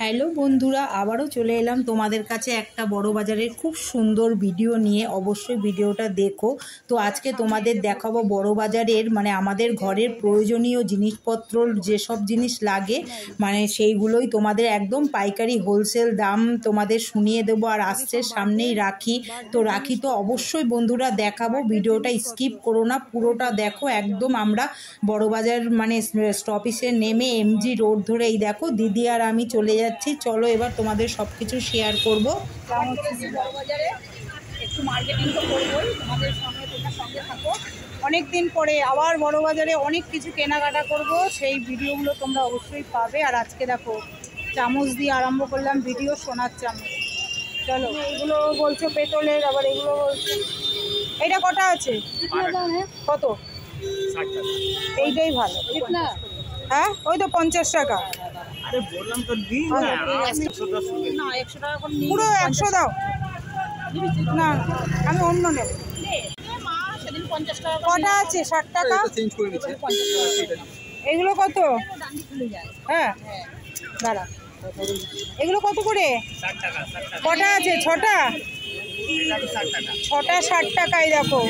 Hello বন্ধুরা, আবারও চলে এলাম তোমাদের কাছে একটা বড় বাজারের খুব সুন্দর ভিডিও নিয়ে। অবশ্যই ভিডিওটা দেখো। তো আজকে তোমাদের দেখাবো বড় বাজারের আমাদের ঘরের প্রয়োজনীয় জিনিসপত্র, যেসব জিনিস লাগে সেইগুলোই তোমাদের একদম পাইকারি হোলসেল দাম তোমাদের শুনিয়ে দেবো। আর আসছে সামনেই রাখি, তো রাখি তো অবশ্যই বন্ধুরা দেখাবো। ভিডিওটা স্কিপ করো না, পুরোটা দেখো একদম। আমরা বড় বাজার স্টপেজে নেমে এমজি রোড ধরে এই দেখো দিদি আর আমি চলে যাচ্ছি। চলো এবার তোমাদের সব কিছু শেয়ার করবো। বড় বাজারে একটু মার্কেটিং তো করবোই, তোমাদের সঙ্গে তোমরা সঙ্গে থাকো। অনেক দিন পরে আবার বড় বাজারে অনেক কিছু কেনাকাটা করব, সেই ভিডিওগুলো তোমরা অবশ্যই পাবে। আর আজকে দেখো চামচ দিয়ে আরম্ভ করলাম ভিডিও, সোনার চামচ। চলো, এগুলো বলছো পেতলের, আবার এগুলো বলছো। এইটা কটা আছে? কত? এইটাই ভালো ঠিক না? হ্যাঁ, ওই তো 50 টাকা। পুরো 100 দাও না, আমি অন্য নেব। কটা আছে? 60 টাকা। এগুলো কত? হ্যাঁ দাঁড়া, এগুলো কত করে? কটা আছে? 6টা। 6টা 60 টাকাই। দেখো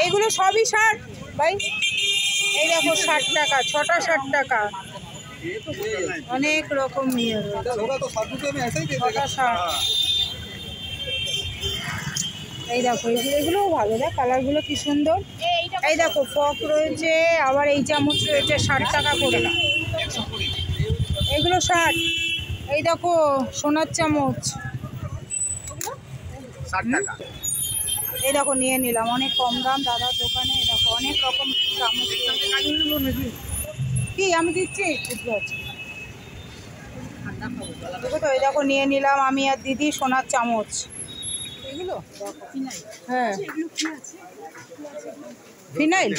এইগুলো সবই 60 ভাই। এই দেখো 60 টাকা, 6টা 60 টাকা। অনেক রকম নিয়ে এই দেখো, এগুলোও ভালো। দেখ কালারগুলো কি সুন্দর। এই দেখো ফক রয়েছে, আবার এই চামচ রয়েছে 60 টাকা করে। এগুলো 60। এই দেখো সোনার চামচ, এই দেখো নিয়ে নিলাম, অনেক কম দাম দাদার দোকানে। এই দেখো অনেক রকম চামচ। কি আমি দিচ্ছি? বুঝতে পারছি তো। এই দেখো নিয়ে নিলাম আমি আর দিদি সোনার চামচ। এগুলো হ্যাঁ, ফিনাইল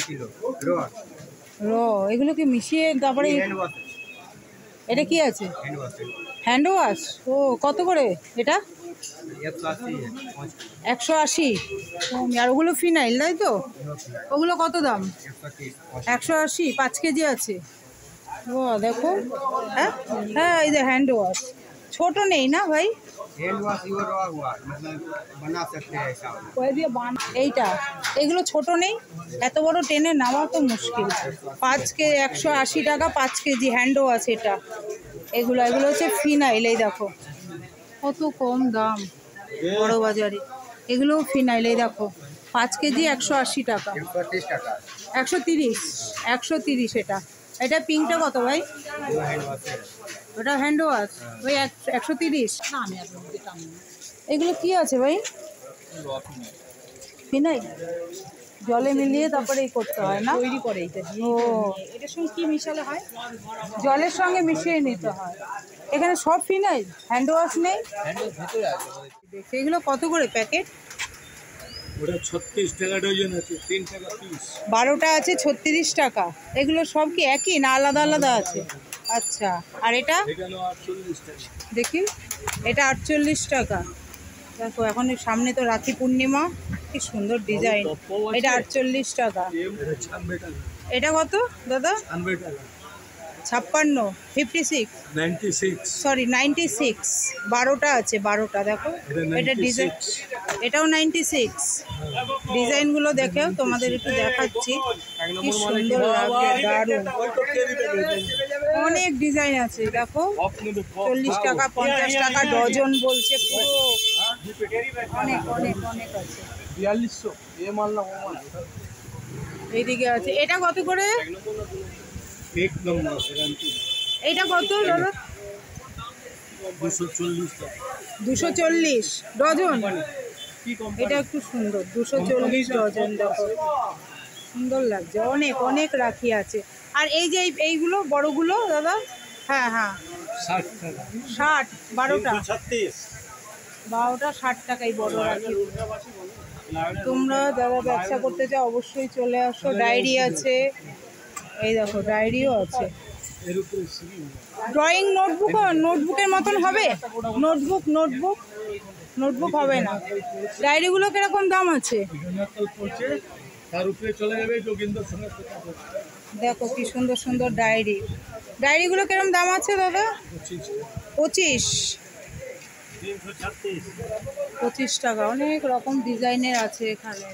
র, এগুলো কি মিশিয়ে তারপরে? এটা কি আছে? Hand wash. ও কত করে এটা? 180। আর ওগুলো ফিনাইল তাই তো? ওগুলো কত দাম? 180। 5 কেজি আছে। ও দেখো, হ্যাঁ হ্যাঁ, এই যে হ্যান্ড ওয়াশ। ছোট নেই না ভাই? এইটা, এগুলো ছোট নেই? এত বড় টেনে নেওয়া তো মুশকিল। 180 টাকা 5 কেজি হ্যান্ড ওয়াশ এটা। এগুলো হচ্ছে ফিনাইল। এই দেখো কত কম দাম বড় বাজারে। এগুলোও ফিনাইল। এই দেখো 5 কেজি 180 টাকা। 130। 130 এটা। এটা পিঙ্কটা কত ভাই? ওটা হ্যান্ড ওয়াশ, ওই 130। এগুলো কি আছে ভাই? ফিনাইল জলে মিলিয়ে তারপরে এই করতে হয় না? তৈরি করে এটা। ও, এটার সঙ্গে কি মিশালে হয়? জলের সঙ্গে মিশিয়ে নিতে হয়। এখানে সব ফিনাইল, হ্যান্ড ওয়াশ নেই। এগুলো কত করে প্যাকেট? ওটা 36 টাকা ডজন আছে, 3 টাকা পিস। 12টা আছে 36 টাকা। এগুলো সব কি একই না আলাদা আলাদা আছে? আচ্ছা, আর এটা? এখানে 48 টাকা। দেখি, এটা 48 টাকা। দেখো এখন সামনে তো রাখি পূর্ণিমা, কি সুন্দর ডিজাইন। এটা 48 টাকা। এটা কত দাদা? 56। 56 96 সরি 96। 12টা আছে, 12টা। দেখো এটা ডিজাইন, এটাও 96। ডিজাইনগুলো দেখেও তোমাদের একটু দেখাচ্ছি, কি সুন্দর লাগছে, দারুণ। অনেক ডিজাইন আছে দেখো। 40 টাকা 50 টাকা ডজন বলছে পুরো। অনেক অনেক অনেক আছে। 4200 এ মাল না ও মাল। এইদিকে আছে। এটা কত করে? এক নম্বর গ্যারান্টি। এইটা কত দাদা? 240 টাকা। 240 ডজন। এটা একটু সুন্দর, 240 ডজন। দেখো সুন্দর লাগছে। অনেক অনেক রাখি আছে। আর এই যে এইগুলো বড়গুলো দাদা? হ্যাঁ হ্যাঁ 60 টাকা। 60। 12টা 36। 12টা 60 টাকাই বড় রাখি। তোমরা যারা ব্যবসা করতে চাও অবশ্যই চলে আসো। ডায়েরি আছে, এই দেখো ডায়েরিও আছে। ড্রয়িং নোটবুক, নোটবুকের মতন হবে? নোটবুক নোটবুক নোটবুক হবে না। ডায়েরিগুলো কিরকম দাম আছে? তার উপরে চলে যাবে যোগেন্দ্র সঙ্গে। দেখো কি সুন্দর সুন্দর ডায়েরি। ডায়েরিগুলো কিরম দাম আছে দাদা? 25 25 টাকা। অনেক রকম ডিজাইনের আছে এখানে।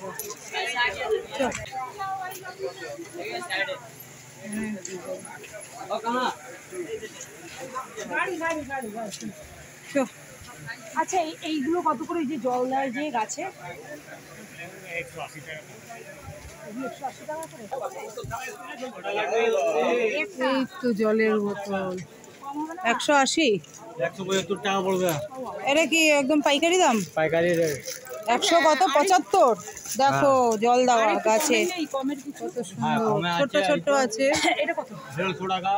আচ্ছা এইগুলো কত করে? যে জলদার যে গাছে 180 টাকা। এই তো জলের বোতল 180। 175 টাকা পড়বে। এটা কি একদম পাইকারি দাম? পাইকারি রেট। 100 কত? 75। দেখো জল দেওয়া গাছে কত সুন্দর, ছোট ছোট আছে। এটা কত? 150 টাকা।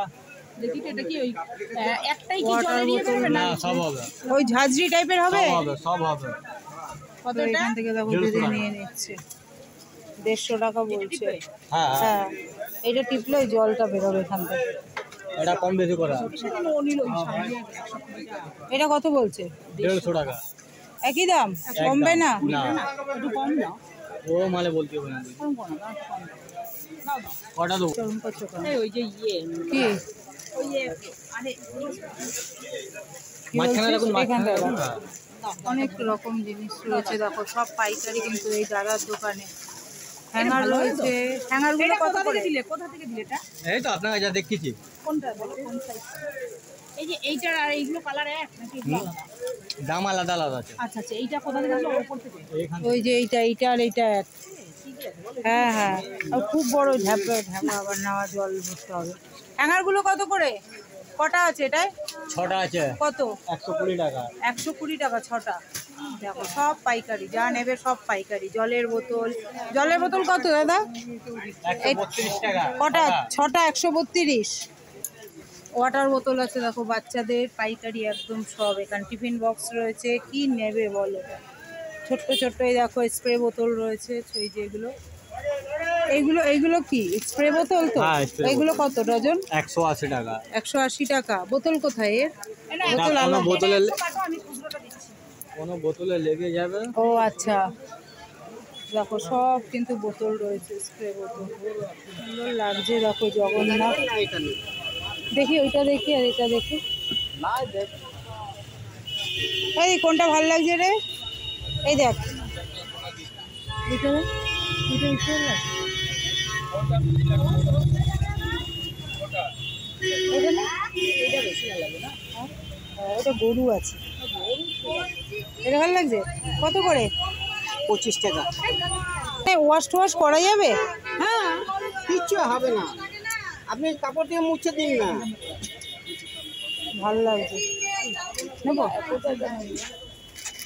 দেখি তো, এটা কি ওই একটাই কি ওয়াটার জলের ইয়ে বোতল বেরোবে না? না, সব হবে। ওই ঝাঁঝরি টাইপের হবে। সব হবে। তো এখান থেকে দেখো দিদি নিয়ে নিচ্ছে 150 টাকা বলছে। হ্যাঁ হ্যাঁ, এটা টিপলে ওই জলটা বেরোবে এখান থেকে। এটা কম বেশি করা। এটা কত বলছে? 150 টাকা। একই দাম, কমবে না? না, একটু কম দাও। ও মালে বলতে হবে না। কটা দেবো? চরম করছো কেন? এই ওই যে ইয়ে কি ওই যে আরে কি মাঝখানে বলছিস? দেখুন, এখানটা মাঝখানে দেখো। অনেক রকম জিনিস রয়েছে দেখো, সব পাইকারি কিন্তু এই দাদার দোকানে। হ্যাঙ্গার রয়েছে। হ্যাঙ্গারগুলো এটা কত কোথা করে? থেকে দিলে? কোথা থেকে দিলে এটা? এই তো আপনাকে যা দেখতেছি। কোনটা বলো, কোন সাইজ? এই যে এইটার আর এইগুলো কালার এক নাকি এগুলো আলাদা? দাম আলাদা আলাদা আছে। আচ্ছা আচ্ছা, এইটা কোথা থেকে দিলে? ওপর থেকে? এইখান ওই যে এইটা আর এইটা এক। হ্যাঁ হ্যাঁ, আর খুব বড় ঝাপড়া আবার নেওয়া জল ভরতে হবে। হ্যাঙ্গারগুলো কত করে? কটা আছে এটাই? 6টা আছে। কত? 120 টাকা। 120 টাকা 6টা। দেখো সব পাইকারি, যা নেবে সব পাইকারি। জলের বোতল কত দাদা? 132 টাকা। কটা? 6টা 132। ওয়াটার বোতল আছে দেখো বাচ্চাদের, পাইকারি একদম সব। এখানে টিফিন বক্স রয়েছে, কি নেবে বলো। ছোট্ট ছোট্ট এই দেখো স্প্রে বোতল রয়েছে। এই যে এইগুলো কি স্প্রে বোতল তো? হ্যাঁ, spray এইগুলো কত ডজন? 180 টাকা। 180 টাকা। বোতল কোথায় এর? বোতল কোনো আলাদা। বোতলে কাটো, আমি খুচরোটা দিচ্ছি। কোনো বোতলে লেগে যাবে। ও আচ্ছা, দেখো সব কিন্তু বোতল রয়েছে, স্প্রে বোতল। সুন্দর লাগছে দেখো, জগন্নাথ। দেখি ওইটা দেখি আর এটা দেখি। এই কোনটা ভালো লাগছে রে? এই দেখ, এটা দেখ, এটা ভালো লাগছে। এটা না? এটা বেশি ভালো লাগে না? হ্যাঁ, ওটা গরু আছে। এটা ভালো লাগছে। কত করে? 25 টাকা। ওয়াশ করা যাবে? হ্যাঁ, কিচ্ছু হবে না, আপনি কাপড় দিয়ে মুছে দিন না। ভালো লাগছে, নেব।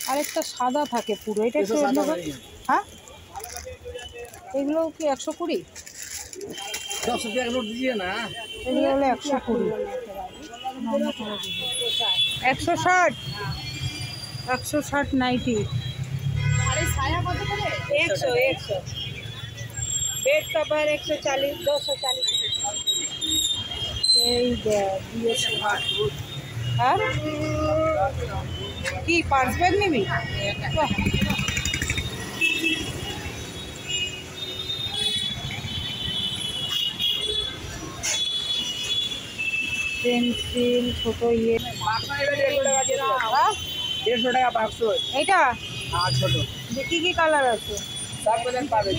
আরেকটা সাদা থাকে পুরো, এটা একটু অন্যরকম। হ্যাঁ, এগুলো কি 120? 10 টাকা নোট দিয়ে না। এগুলো হলো 120। 160 160 নাইটি। আরে ছায়া কত করে? 100 বেড কভার 140 240। এই দিয়েছে। হ্যাঁ, কি পার্স ব্যাগ নিবি? বাহ। পেন্সিল ছোট ইয়ে। হ্যাঁ? 150 টাকা বাক্স। এইটা আর ছোট কি কি কালার আছে? সব কালার পাবে।